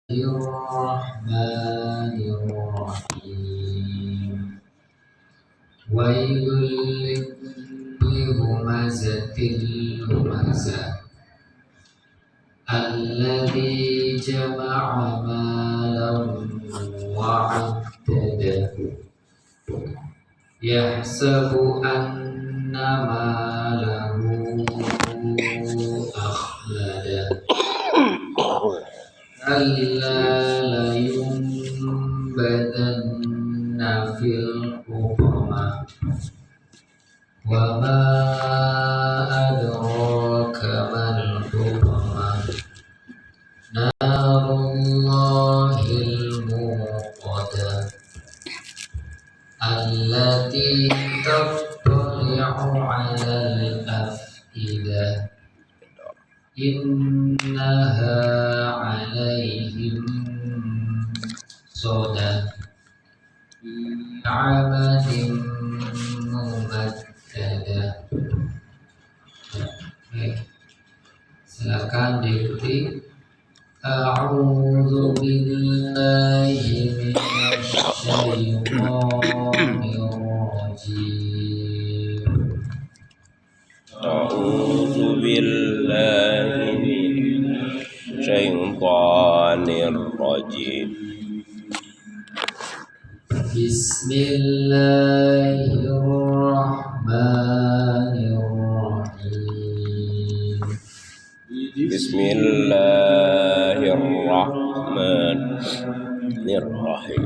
الرحمن الرحيم ويل لكل همزة لمزة الذي جمع مالا وعدده يحسب أن ماله أخلده كلا لينبذن في الحطمة وما أدراك ما الحطمة نار الله الموقدة التي تطلع على الأفئدة إنها عليهم صدى في عمد ممددة. Silakan diikuti. A'udzu billahi minasyaitonir rajim. A'udzu billahi minasyaitonir rajim. Bismillahirrahmanirrahim. Bismillahirrahmanirrahim.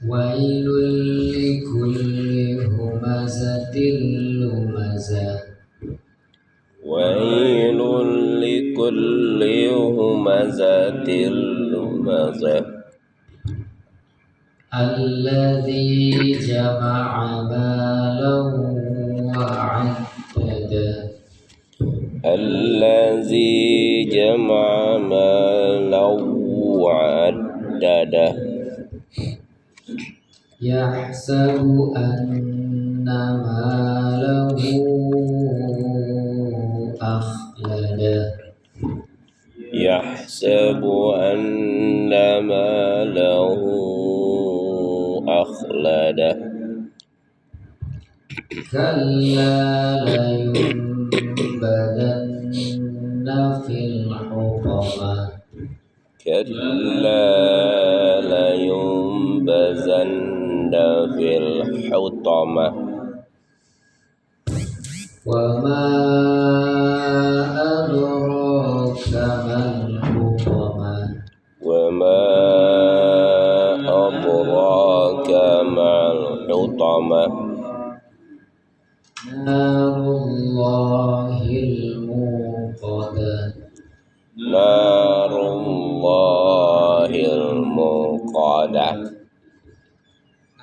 Wailul likulli humazatil lumazah. Wailul likulli humazatil lumazah. Alladzi jama'a malan wa'addadah. Allazi jama'a malan wa'addadah. Yahsabu anna malahu akhladah. Yahsabu anna malahu akhladah. Kalla layunbadanna fil hutamah. Kalla layunbazanna fil hutamah. Wa ma adraka mal hutamah. Wa ma adraka mal hutamah. Narullahil muqadah. Narullahil muqadah.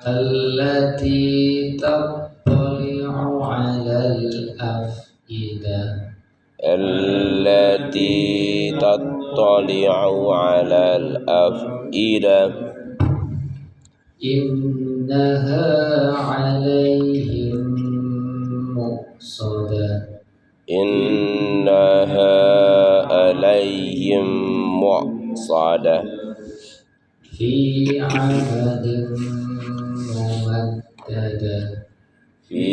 Allati tattali'u 'alal af'idah. Allati tattali'u 'alal af'idah. Innaha 'alaihim muqsadah. Innaha alaihim mu'sadah. Fi 'amadin mumaddadah. Fi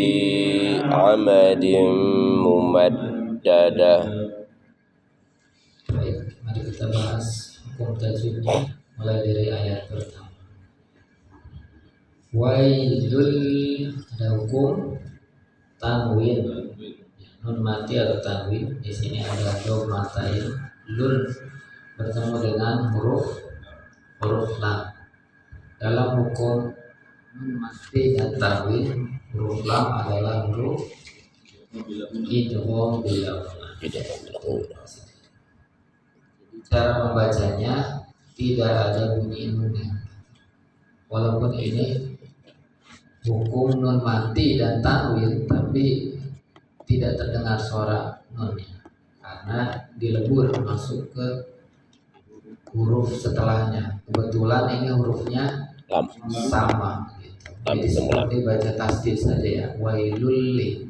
amadin mumaddadah. Baik, mari kita bahas hukum tajwidnya mulai dari ayat pertama. Wailul, ada hukum tanwin, nun mati atau tanwin. Di sini ada dhammatain, lun bertemu dengan huruf lam. Dalam hukum nun mati dan tanwin, huruf lam adalah huruf idgham bila gunah. Cara membacanya tidak ada bunyi nunnya. Walaupun ini hukum nun mati dan tanwin, tapi tidak terdengar suara nunnya karena dilebur masuk ke huruf setelahnya. Kebetulan ini hurufnya sama gitu. Jadi seperti baca tasdid saja ya. Wailul li.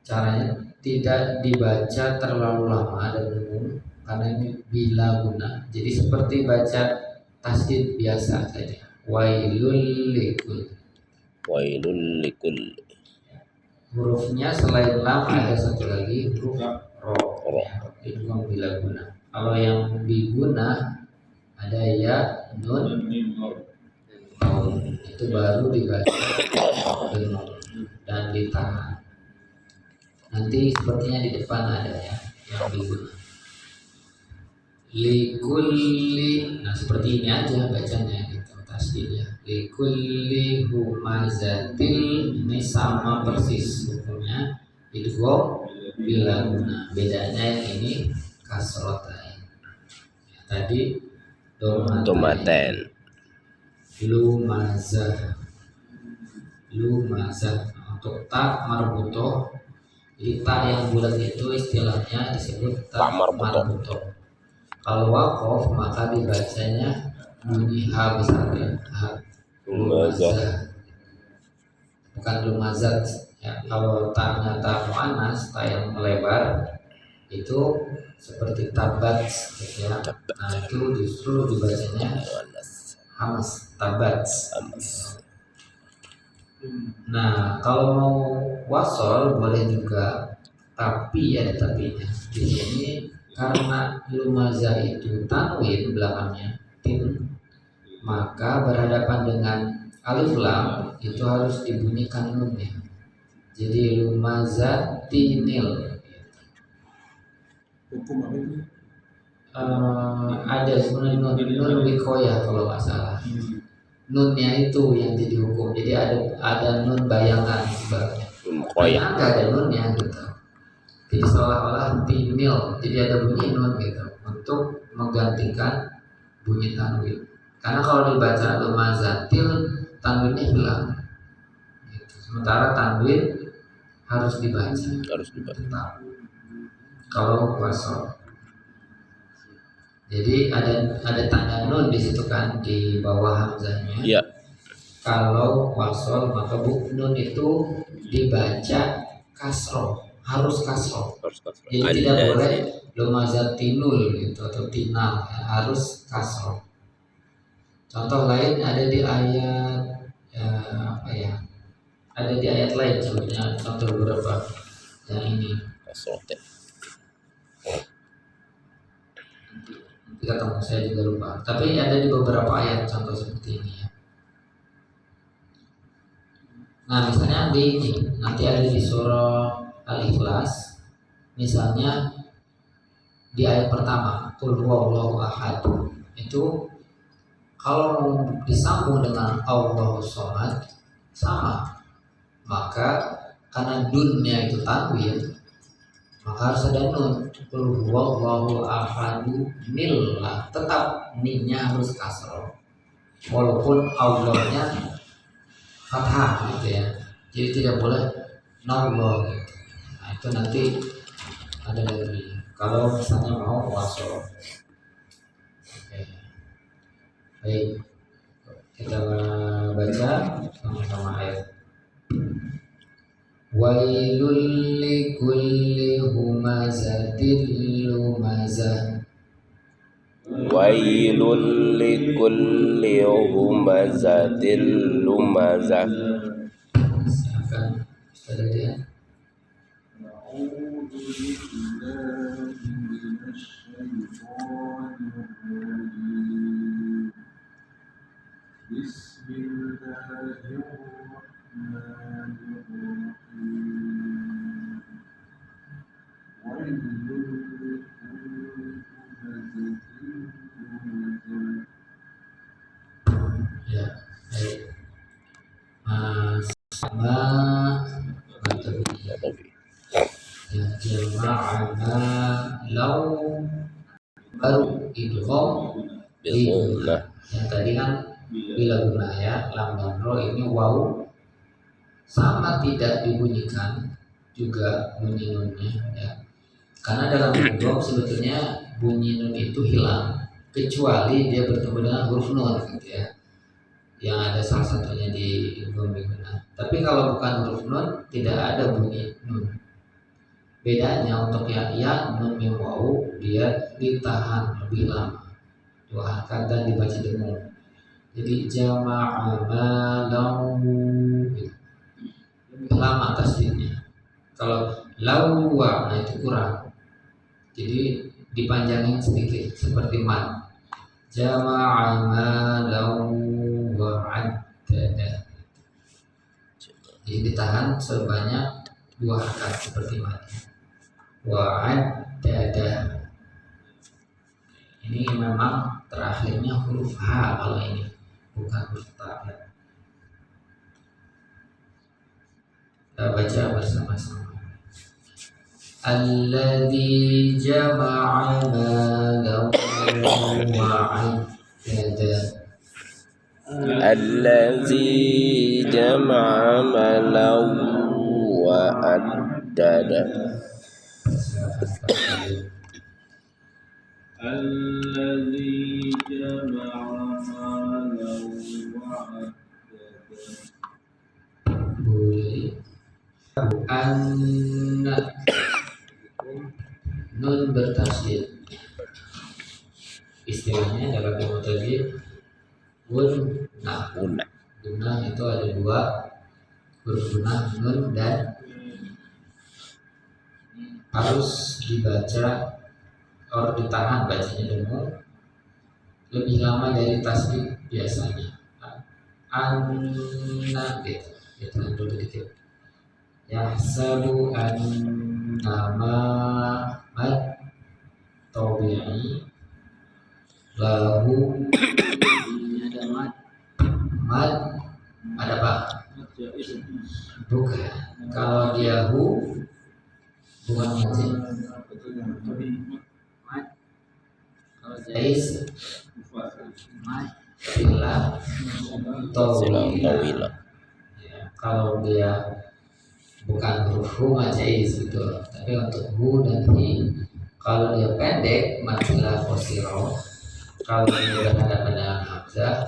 Caranya tidak dibaca terlalu lama, ada karena ini bila guna. Jadi seperti baca tasdid biasa saja. Wailul likul. Wailul likulli. Hurufnya selain lam ada satu lagi huruf ro. Ro. Ya, itu yang bila guna. Kalau yang biguna ada ya, nun, nun. Itu baru dibaca dan ditahan. Nanti sepertinya di depan ada ya yang biguna. Likulli, nah seperti ini aja bacanya gitu tasdidnya. Likulli humazatil, ini sama persis hukumnya idgham bila guna. Bedanya yang ini kasrotain. Ya, tadi Tomaten. lumazah. Lumazah. Nah, untuk tak marbutoh, jadi tak yang bulat itu istilahnya disebut tak Tak marbutoh. marbutoh. Kalau wakof maka dibacanya bunyi H besar ya, H. Lumazah. Bukan lumazat ya. Kalau taknya tak muannas, tak yang melebar itu seperti tabat gitu ya. Nah itu justru dibacanya hamas, tabat. Nah kalau mau wasol boleh juga, tapi ada tapinya. Di sini karena lumazah itu tanwin belakangnya tin, maka berhadapan dengan alif lam itu harus dibunyikan nunnya. Jadi lumazah tinil. Hukum apa ini? Ada sebenarnya nun wikoya kalau nggak salah. Nunnya itu yang jadi hukum. Jadi ada nun bayangan sebenarnya. Koyak. Nggak ada nunnya gitu. Jadi seolah-olah tinil, jadi ada bunyi nun gitu untuk menggantikan bunyi tanwin. Karena kalau dibaca lumazatil, tanwinnya hilang. Gitu. Sementara tanwin harus dibaca. Harus dibaca. Tetap. Kalau wasol. Jadi ada tanda nun di situ kan di bawah hamzahnya. Iya. Kalau wasol maka nun itu dibaca kasroh. Harus kasroh. Jadi tidak boleh lumazatinul gitu atau tinal ya, harus kasroh. Contoh lain ada di ayat apa ya? Ada di ayat lain sebenarnya contoh beberapa yang ini. Kasroten. Nanti ketemu saya juga lupa. Tapi ada di beberapa ayat contoh seperti ini ya. Nah misalnya di ini nanti ada di surah Al-Ikhlas, misalnya di ayat pertama Qul huwallahu ahad, itu kalau disambung dengan Allahu shomad sama, maka karena dunnya itu tanwin maka harus ada nun. Qul huwallahu ahadu nil lah, tetap ninnya harus kasroh walaupun Allahnya fathah gitu ya. Jadi tidak boleh nallah gitu. Nah itu nanti ada lagi kalau misalnya mau wasol. Oke. Baik, kita baca sama-sama ayat. Wailul likulli humazatil lumazah. Wailul likulli humazatil lumazah. Silakan Ustaz dia. أعوذ بالله من الشيطان الرجيم. بسم الله الرحمن الرحيم. ويل لكل همزة لمزة. Ya, baik. Sama ya, jama'ana law baru idgham Nah, yang tadi kan bila guna ya, lam dan ro ini waw sama tidak dibunyikan juga bunyi nunnya ya. Karena dalam idgham sebetulnya bunyi nun itu hilang kecuali dia bertemu dengan huruf nun gitu ya. Yang ada salah satunya di idgham bi guna. Tapi kalau bukan huruf nun tidak ada bunyi nun. Bedanya untuk ya nun mim wawu dia ditahan lebih lama, dua harakat dan dibaca dengung. Jadi jama'a malau lebih lama tasdidnya. Kalau lawa nah itu kurang. Jadi dipanjangin sedikit seperti man. Jama'a malau wa'addada. Jadi ditahan sebanyak dua harakat seperti man. Wa'addada. Ini memang terakhirnya huruf H kalau ini, bukan huruf ta. Kita baca bersama-sama. Alladzi jama'a malan wa'addada. Allazi jama'a malau wa addada. الذي جمع مالا وعددا Boleh. Anak nun bertasydid. Istilahnya dalam ilmu tajwid gunnah. Guna. Gunnah itu ada dua, huruf gunnah nun dan harus dibaca atau ditahan bacanya dengung lebih lama dari tasydid biasanya. Anak gitu, ditahan dulu dikit. Yahsabu annama mad tabi'i lahu. Ini ada mad ada apa? Bukan. Kalau dia hu bukan majid. Kalau jais mad sila Silang tawila. tawila. Ya, kalau dia bukan huruf hu majais gitu. Tapi untuk hu dan hi, kalau dia pendek madzilah qasiro. Kalau dia berhadapan dengan hamzah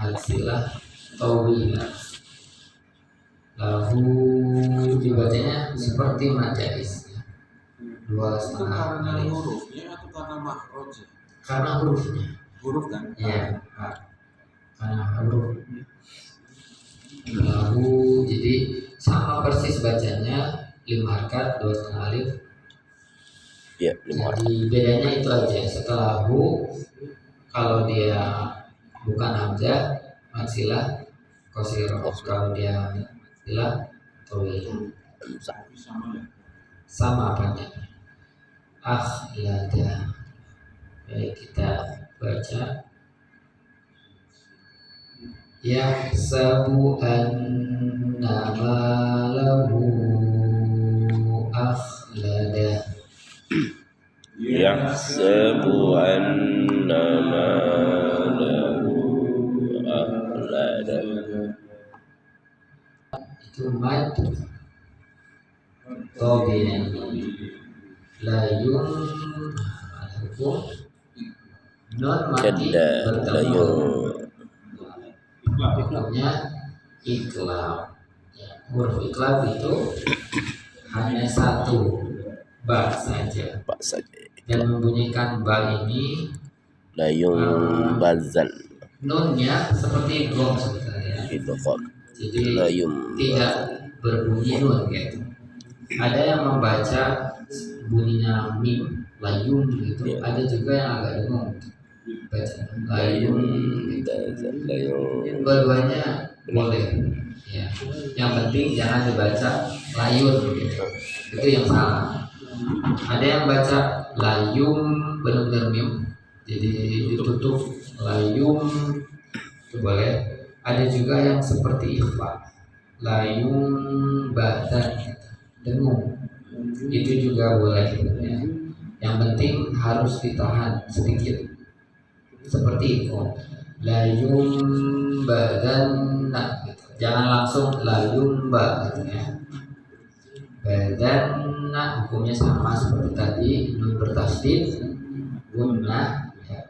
madzilah tawila. Lahu dibacanya seperti majais, dua Itu setengah karena alif. hurufnya atau karena makhrajnya? Karena hurufnya. Huruf kan? Ya, karena huruf. Lahu jadi sama persis bacanya 5 harakat 2 setengah alif. Ya, 5 harakat. Jadi bedanya itu aja. Setelah hu kalau dia bukan hamzah madzilah qasiro. Kalau dia madzilah tawil. Hamzah. Tapi sama ya. Sama panjangnya. Akhlada. Baik, kita baca. Yahsabu anna malahu akhlada. Yahsabu anna malahu akhlada. Itu mad tabi'i. Layun ada hukum non mati Jadda bertemu. layun. Hukumnya iklab. Ya, huruf iklab itu hanya satu ba saja Pak saja. dan membunyikan ba ini Layun bazan. nunnya seperti gong sebetulnya. Idgham. Jadi Layun tidak berbunyi nun gitu. Ada yang membaca bunyinya mim layun gitu. Ya. Ada juga yang agak dengung baca layun gitu. bazan. Layun. Dua-duanya boleh. Ya. Yang penting jangan dibaca layun gitu. Itu yang salah. Ada yang baca layum benar-benar mim. Jadi ditutup layum itu boleh. Ada juga yang seperti ikhfa. Layum badan gitu. Dengung. Itu juga boleh ya. Yang penting harus ditahan sedikit. Seperti itu. Layum badan gitu. Jangan langsung layum gitu ya. Badan hukumnya sama seperti tadi, nun bertasydid, gunnah ya.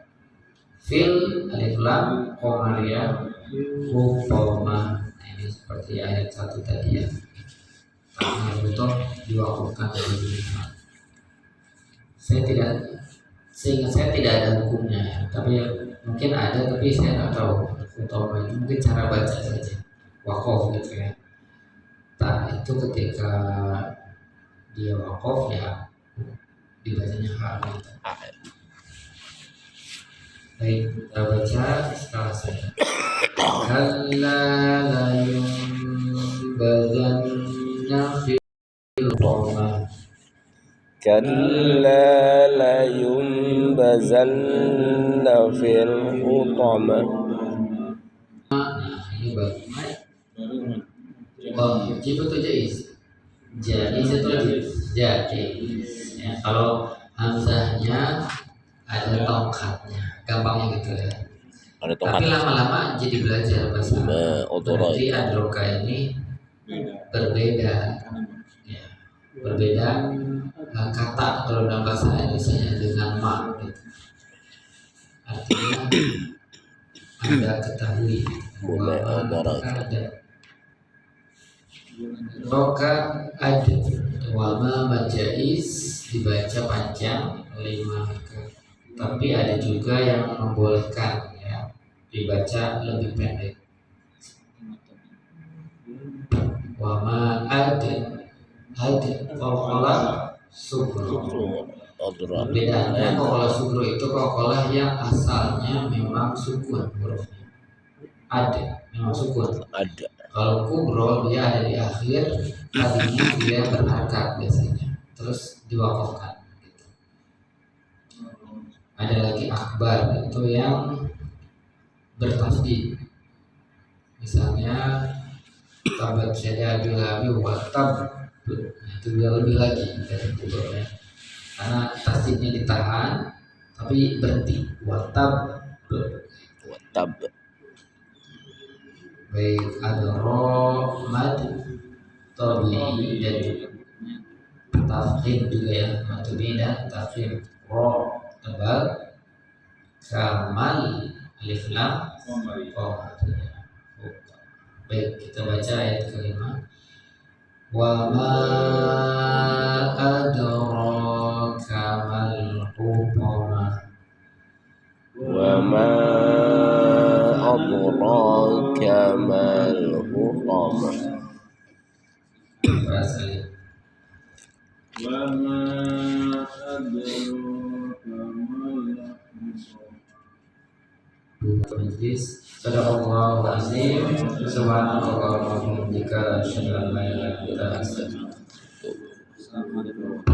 Fil alif lam qamariyah hukoma. Nah, ini seperti ayat 1 tadi ya. karena butuh diwakafkan dari seingat saya tidak ada hukumnya ya. Tapi mungkin ada, tapi saya nggak tahu utama itu mungkin cara baca saja wakaf gitu ya. Nah itu ketika dia wakaf ya dibacanya hak gitu. Baik, kita baca setelah saya. Kalla la yunbazanna fil hutama. كلا لينبذن في الحطمة Nah ini bagus. Wajib atau jaiz? Jaiz atau jaiz? Ya, kalau hamzahnya ada tongkatnya, gampangnya gitu ya. ada Tapi tongkat lama-lama jadi belajar bahasa Arab. Berarti adroka ini berbeda, ya, berbeda kata kalau dalam bahasa Indonesia dengan ma gitu. Artinya Anda ketahui bahwa ada roka ada wama majais dibaca panjang 5 tapi ada juga yang membolehkan ya dibaca lebih pendek. Wama ada qalqalah sugro. Bedanya qalqalah sugro itu qalqalah yang asalnya memang sukun hurufnya. Ada memang sukun. ada Kalau kubro dia ada di akhir, tadinya dia berharokat biasanya, terus diwakafkan. Gitu. Ada lagi akbar itu yang bertasdid. Misalnya tabat syada bilabi watab, itu dia lebih lagi dari kubro ya. Karena tasdidnya ditahan, tapi berhenti watab. tab Baik ada ro mad tabi'i dan juga tafkhim juga ya matubi dan tafkhim ro tebal kamal alif lam qamar. Baik kita baca ayat kelima. Wa ma adraka mal hutama. wa ma adraka mal hutama Berasal وما أدراك ما Majlis Sadaqallahu azim. Subhanallah wa bihamdika asyhadu an la ilaha illa anta astaghfiruka.